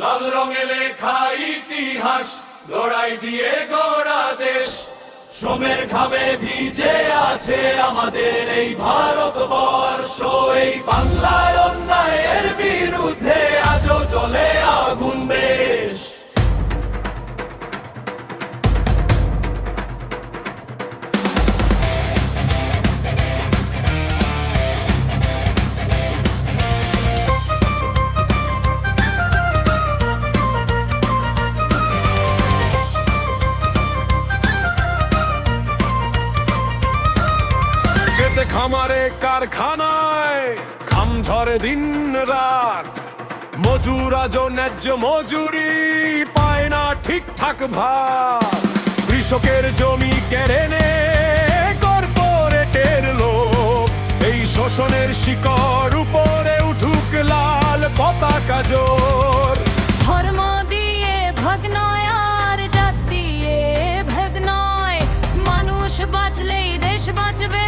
লাল রঙে লেখা ইতিহাস, লড়াই দিয়ে গড়া দেশ। শ্রমের ঘামে ভিজে আছে আমাদের এই ভারতবর্ষ। এই বাংলায় অন্যায়ের বিরুদ্ধে আজও জ্বলে আগুন বেশ। খামারে কারখানায় ঘাম ঝরে দিন রাত, মজুর আজও ন্যায্য মজুরি পায় না ঠিকঠাক ভাগ। কৃষকের জমি কেড়ে নে কর্পোরেটের লোক, এই শোষণের শিকড় উপরে উঠুক লাল পতাকা জোর। ধর্ম দিয়ে ভাগ নয় আর জাত দিয়ে ভেদ নয়, মানুষ বাঁচলেই দেশ বাঁচবে।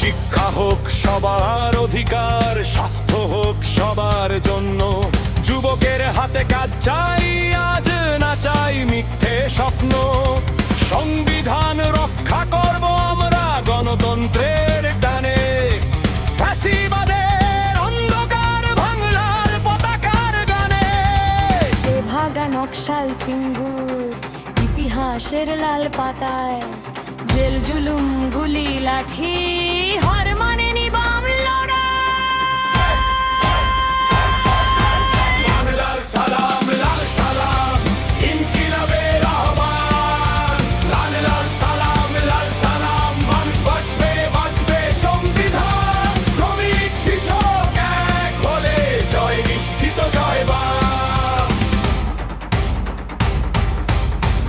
শিক্ষা হোক সবার অধিকার, স্বাস্থ্য হোক সবার জন্য। যুবকের হাতে কাজ চাই আজ, না চাই মিথ্যে স্বপ্ন। সংবিধান রক্ষা করব আমরা গণতন্ত্রের টানে, ফ্যাসিবাদের অন্ধকার বাংলার পতাকার গানে। ভাগা নকশাল সিঙ্গুর ইতিহাসের লাল পাতায়, জেল জুলুম গুলি লাঠি হার মানেনি বাম লড়াই। লাল সালাম লাল সালাম ইনকিলাবে রহমান। লাল লাল সালাম লাল সালাম, মানুষ বাঁচবে বাঁচবে সংবিধান। শ্রমিক কৃষক এক হলে জয় নিশ্চিত, জয় বাম।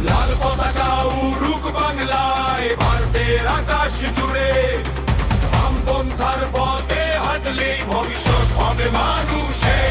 লাল পতাকা উড়ুক বাংলায়, ভারতের আকাশ জুড়ে। বামপন্থার পথে হাঁটলেই ভবিষ্যৎ হবে মানুষের।